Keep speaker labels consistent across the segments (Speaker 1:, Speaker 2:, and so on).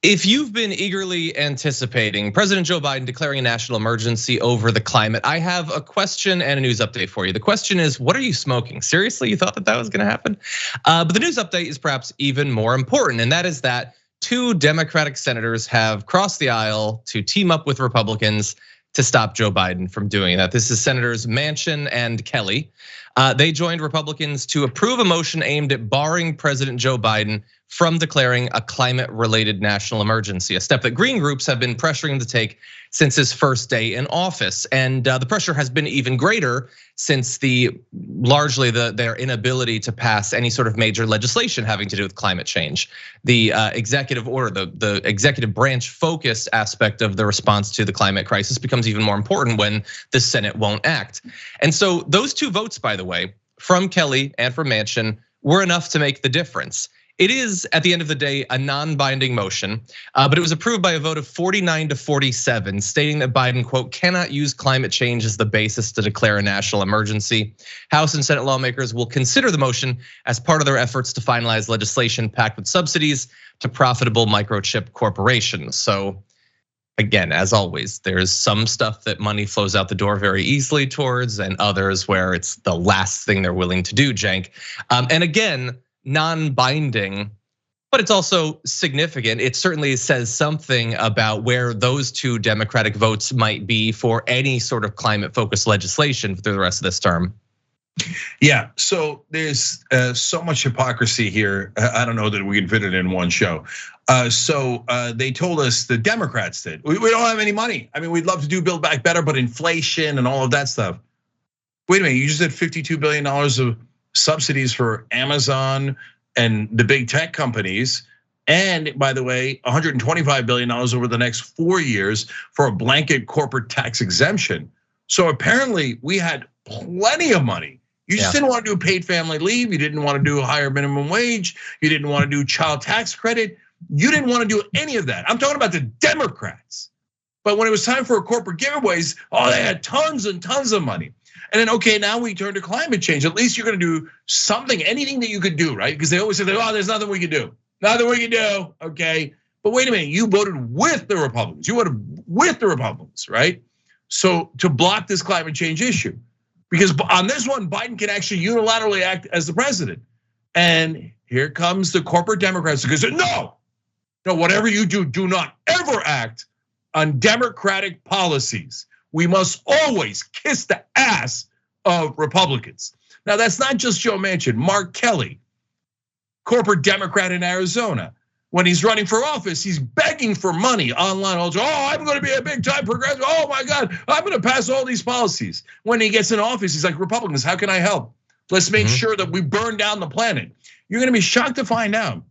Speaker 1: If you've been eagerly anticipating President Joe Biden declaring a national emergency over the climate, I have a question and a news update for you. The question is, what are you smoking? Seriously, you thought that was gonna happen? But the news update is perhaps even more important, and that is that 2 Democratic senators have crossed the aisle to team up with Republicans to stop Joe Biden from doing that. This is Senators Manchin and Kelly. They joined Republicans to approve a motion aimed at barring President Joe Biden from declaring a climate-related national emergency, a step that green groups have been pressuring him to take since his first day in office. And the pressure has been even greater since largely their inability to pass any sort of major legislation having to do with climate change. The executive order, the executive branch focused aspect of the response to the climate crisis becomes even more important when the Senate won't act. And so those 2 votes, by the way, from Kelly and from Manchin, were enough to make the difference. It is, at the end of the day, a non-binding motion, but it was approved by a vote of 49-47, stating that Biden, quote, cannot use climate change as the basis to declare a national emergency. House and Senate lawmakers will consider the motion as part of their efforts to finalize legislation packed with subsidies to profitable microchip corporations. So again, as always, there's some stuff that money flows out the door very easily towards, and others where it's the last thing they're willing to do, Cenk. And again, non-binding, but it's also significant. It certainly says something about where those 2 Democratic votes might be for any sort of climate-focused legislation through the rest of this term.
Speaker 2: Yeah, so there's so much hypocrisy here. I don't know that we can fit it in one show. So they told us, the Democrats did, we don't have any money. I mean, we'd love to do Build Back Better, but inflation and all of that stuff. Wait a minute, you just said $52 billion of subsidies for Amazon and the big tech companies. And by the way, $125 billion over the next 4 years for a blanket corporate tax exemption. So apparently we had plenty of money. You just didn't want to do paid family leave. You didn't want to do a higher minimum wage. You didn't want to do child tax credit. You didn't want to do any of that. I'm talking about the Democrats. But when it was time for corporate giveaways, they had tons and tons of money. And then, okay, now we turn to climate change. At least you're gonna do something, anything that you could do, right? Because they always say, there's nothing we can do. Nothing we can do, okay? But wait a minute, you voted with the Republicans. You voted with the Republicans, right? So to block this climate change issue. Because on this one, Biden can actually unilaterally act as the president. And here comes the corporate Democrats who say, no, whatever you do, do not ever act on Democratic policies. We must always kiss the ass of Republicans. Now, that's not just Joe Manchin. Mark Kelly, corporate Democrat in Arizona, when he's running for office, he's begging for money online. I'm gonna be a big time progressive. Oh my God, I'm gonna pass all these policies. When he gets in office, he's like, Republicans, how can I help? Let's make sure that we burn down the planet. You're gonna be shocked to find out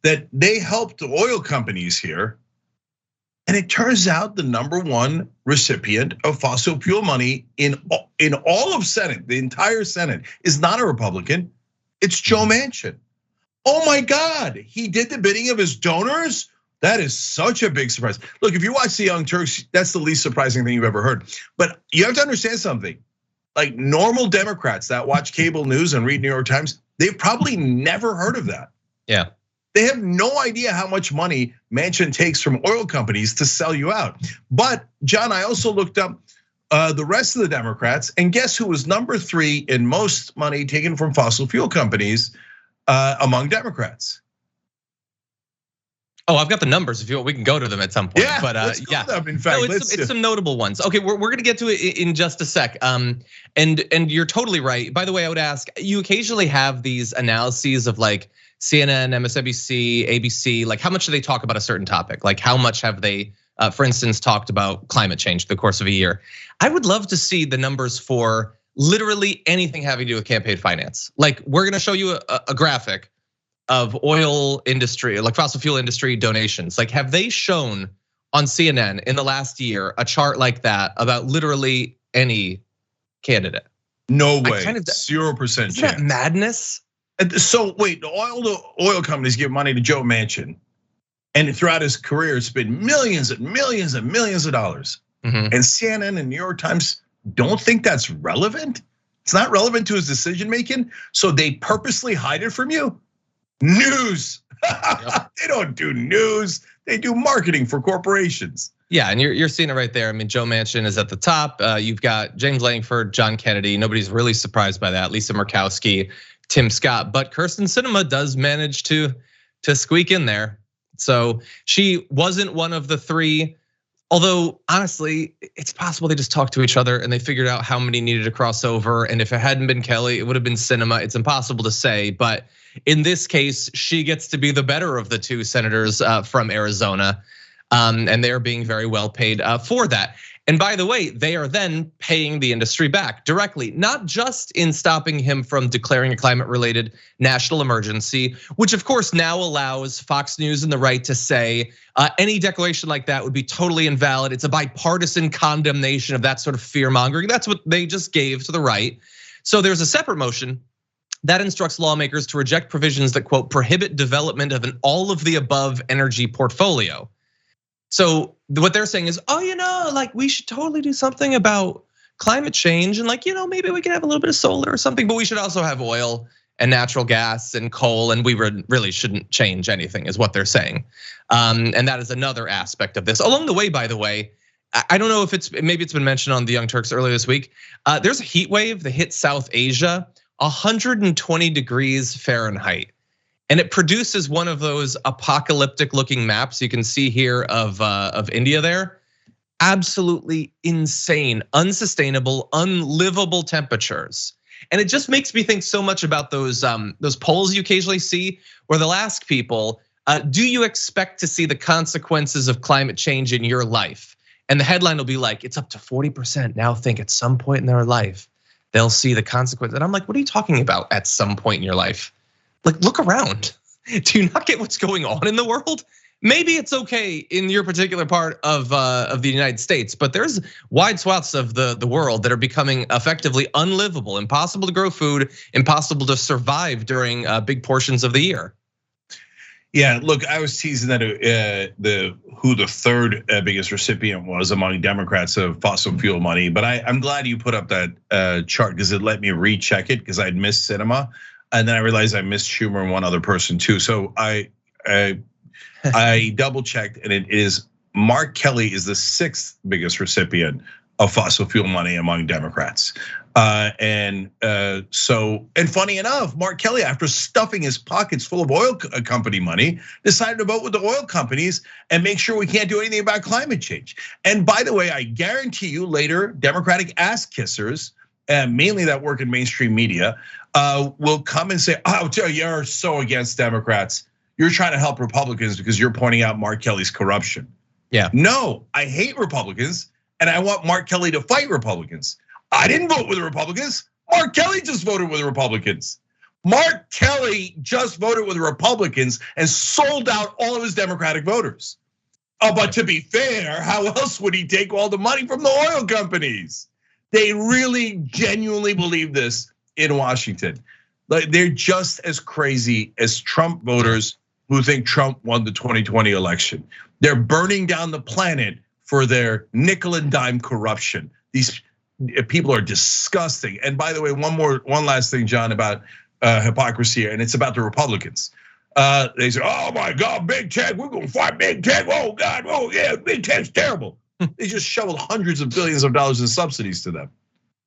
Speaker 2: that they helped the oil companies here. And it turns out the #1 recipient of fossil fuel money in all of Senate, the entire Senate, is not a Republican. It's Joe Manchin. Oh my God, he did the bidding of his donors? That is such a big surprise. Look, if you watch the Young Turks, that's the least surprising thing you've ever heard. But you have to understand something. Like normal Democrats that watch cable news and read New York Times, they've probably never heard of that.
Speaker 1: Yeah.
Speaker 2: They have no idea how much money Manchin takes from oil companies to sell you out. But John, I also looked up the rest of the Democrats, and guess who was #3 in most money taken from fossil fuel companies among Democrats?
Speaker 1: Oh, I've got the numbers. If you want, we can go to them at some point.
Speaker 2: Yeah,
Speaker 1: but
Speaker 2: let's go to them. In fact,
Speaker 1: it's some notable ones. Okay, we're gonna get to it in just a sec. And you're totally right. By the way, I would ask, you occasionally have these analyses of like CNN, MSNBC, ABC, like how much do they talk about a certain topic? Like how much have they, for instance, talked about climate change through the course of a year? I would love to see the numbers for literally anything having to do with campaign finance. Like we're gonna show you a graphic of oil industry, like fossil fuel industry donations. Like have they shown on CNN in the last year a chart like that about literally any candidate?
Speaker 2: No way, 0% chance.
Speaker 1: Isn't that madness?
Speaker 2: So wait, all the oil companies give money to Joe Manchin, and throughout his career, it's been millions and millions and millions of dollars. And CNN and New York Times don't think that's relevant. It's not relevant to his decision making, so they purposely hide it from you. News.
Speaker 1: Yep.
Speaker 2: They don't do news. They do marketing for corporations.
Speaker 1: Yeah, and you're seeing it right there. I mean, Joe Manchin is at the top. You've got James Langford, John Kennedy. Nobody's really surprised by that. Lisa Murkowski, Tim Scott, but Kirsten Sinema does manage to squeak in there. So she wasn't one of the three. Although honestly, it's possible they just talked to each other and they figured out how many needed to cross over. And if it hadn't been Kelly, it would have been Sinema. It's impossible to say, but in this case, she gets to be the better of the two senators from Arizona. And they're being very well paid for that. And by the way, they are then paying the industry back directly, not just in stopping him from declaring a climate-related national emergency, which of course now allows Fox News and the right to say any declaration like that would be totally invalid. It's a bipartisan condemnation of that sort of fear-mongering. That's what they just gave to the right. So there's a separate motion that instructs lawmakers to reject provisions that, quote, prohibit development of an all-of-the-above energy portfolio. So what they're saying is, like we should totally do something about climate change, and maybe we can have a little bit of solar or something, but we should also have oil and natural gas and coal, and we really shouldn't change anything, is what they're saying. And that is another aspect of this. Along the way, by the way, I don't know if maybe it's been mentioned on the Young Turks earlier this week. There's a heat wave that hit South Asia, 120 degrees Fahrenheit. And it produces one of those apocalyptic looking maps you can see here of India there. Absolutely insane, unsustainable, unlivable temperatures. And it just makes me think so much about those polls you occasionally see where they'll ask people, do you expect to see the consequences of climate change in your life? And the headline will be like, it's up to 40% now think at some point in their life, they'll see the consequences. And I'm like, what are you talking about at some point in your life? Like, look around. Do you not get what's going on in the world? Maybe it's okay in your particular part of the United States, but there's wide swaths of the world that are becoming effectively unlivable, impossible to grow food, impossible to survive during big portions of the year.
Speaker 2: Yeah, look, I was teasing that who the third biggest recipient was among Democrats of fossil fuel money, but I'm glad you put up that chart because it let me recheck it because I'd missed Sinema. And then I realized I missed Schumer and one other person too. So I double checked, and it is Mark Kelly is the sixth biggest recipient of fossil fuel money among Democrats. And funny enough, Mark Kelly, after stuffing his pockets full of oil company money, decided to vote with the oil companies and make sure we can't do anything about climate change. And by the way, I guarantee you later, Democratic ass kissers, mainly that work in mainstream media, will come and say, oh, you're so against Democrats. You're trying to help Republicans because you're pointing out Mark Kelly's corruption.
Speaker 1: Yeah.
Speaker 2: No, I hate Republicans and I want Mark Kelly to fight Republicans. I didn't vote with the Republicans. Mark Kelly just voted with the Republicans. Mark Kelly just voted with the Republicans and sold out all of his Democratic voters. But to be fair, how else would he take all the money from the oil companies? They really genuinely believe this in Washington. Like they're just as crazy as Trump voters who think Trump won the 2020 election. They're burning down the planet for their nickel and dime corruption. These people are disgusting. And by the way, one last thing, John, about hypocrisy, and it's about the Republicans. They say, oh my God, big tech, we're gonna fight big tech. Oh God, oh yeah, big tech's terrible. They just shoveled hundreds of billions of dollars in subsidies to them.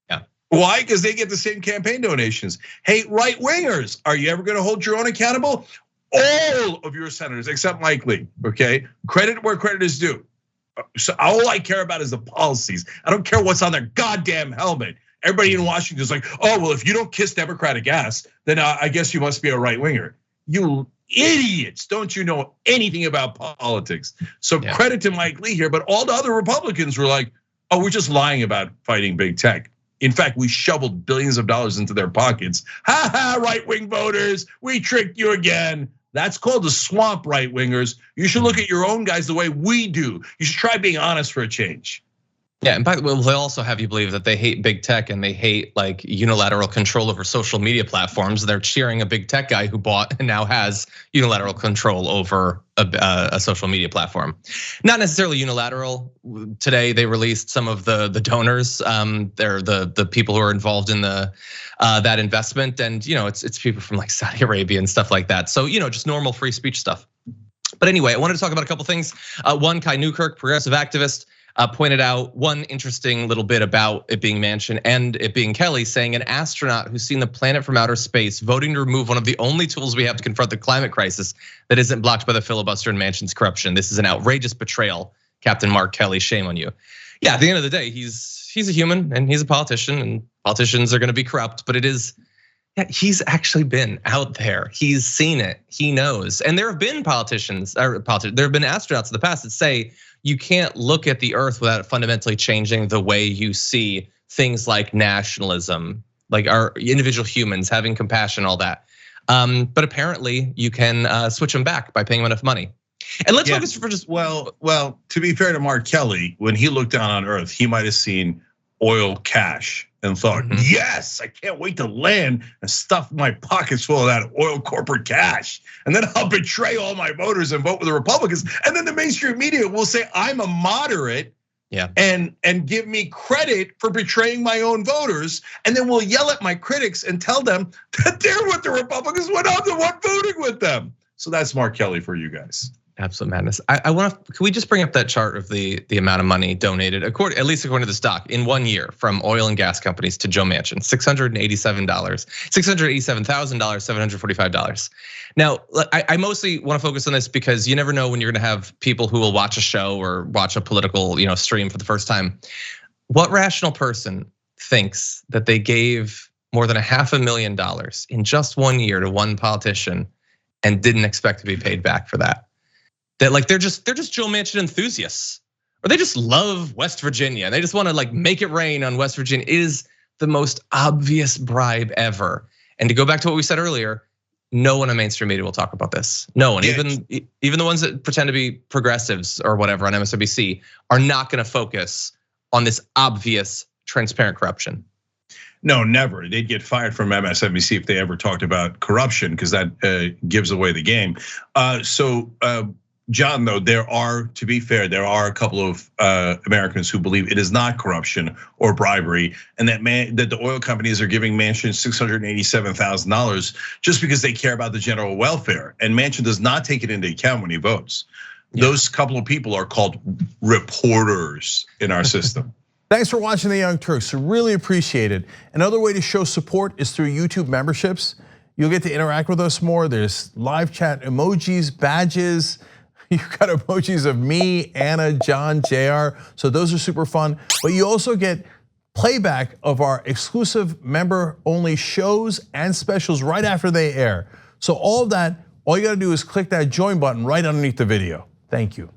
Speaker 1: Yeah.
Speaker 2: Why? Because they get the same campaign donations. Hey, right wingers, are you ever gonna hold your own accountable? All of your senators, except Mike Lee, okay? Credit where credit is due. So all I care about is the policies. I don't care what's on their goddamn helmet. Everybody in Washington is like, oh, well, if you don't kiss Democratic ass, then I guess you must be a right winger. You idiots, don't you know anything about politics? So credit to Mike Lee here, but all the other Republicans were like, oh, we're just lying about fighting big tech. In fact, we shoveled billions of dollars into their pockets. Ha ha, right wing voters, we tricked you again. That's called the swamp, right wingers. You should look at your own guys the way we do. You should try being honest for a change.
Speaker 1: Yeah, and by the way, they also have you believe that they hate big tech and they hate like unilateral control over social media platforms. They're cheering a big tech guy who bought and now has unilateral control over a social media platform. Not necessarily unilateral. Today they released some of the donors. They're the people who are involved in that investment, and it's people from like Saudi Arabia and stuff like that. So just normal free speech stuff. But anyway, I wanted to talk about a couple things. One, Kai Newkirk, progressive activist, pointed out one interesting little bit about it being Manchin and it being Kelly, saying an astronaut who's seen the planet from outer space voting to remove one of the only tools we have to confront the climate crisis that isn't blocked by the filibuster and Manchin's corruption. This is an outrageous betrayal, Captain Mark Kelly, shame on you. Yeah, at the end of the day, he's a human and he's a politician, and politicians are gonna be corrupt, but he's actually been out there. He's seen it, he knows. And there have been there have been astronauts in the past that say, you can't look at the earth without fundamentally changing the way you see things like nationalism, like our individual humans having compassion, all that. But apparently you can switch them back by paying them enough money. And let's focus for just
Speaker 2: well, to be fair to Mark Kelly, when he looked down on earth, he might have seen oil cash and thought, yes, I can't wait to land and stuff my pockets full of that oil corporate cash. And then I'll betray all my voters and vote with the Republicans. And then the mainstream media will say I'm a moderate, and give me credit for betraying my own voters. And then we'll yell at my critics and tell them that they're with the Republicans when I'm the one voting with them. So that's Mark Kelly for you guys.
Speaker 1: Absolute madness. I want to. Can we just bring up that chart of the amount of money donated, at least according to the stock, in 1 year from oil and gas companies to Joe Manchin? $687, $687,000, $745. Now, I mostly want to focus on this because you never know when you're going to have people who will watch a show or watch a political, stream for the first time. What rational person thinks that they gave more than $500,000 in just 1 year to one politician and didn't expect to be paid back for that? That like they're just Joe Manchin enthusiasts, or they just love West Virginia and they just want to like make it rain on West Virginia. It is the most obvious bribe ever. And to go back to what we said earlier, no one on mainstream media will talk about this. No one, even the ones that pretend to be progressives or whatever on MSNBC, are not going to focus on this obvious, transparent corruption.
Speaker 2: No, never. They'd get fired from MSNBC if they ever talked about corruption, because that gives away the game. John, though, to be fair, there are a couple of Americans who believe it is not corruption or bribery, and that the oil companies are giving Manchin $687,000 just because they care about the general welfare, and Manchin does not take it into account when he votes. Those couple of people are called reporters in our system.
Speaker 3: Thanks for watching the Young Turks. Really appreciate it. Another way to show support is through YouTube memberships. You'll get to interact with us more. There's live chat emojis, badges. You've got emojis of me, Anna, John, JR. So those are super fun. But you also get playback of our exclusive member-only shows and specials right after they air. So all of that, all you gotta do is click that join button right underneath the video. Thank you.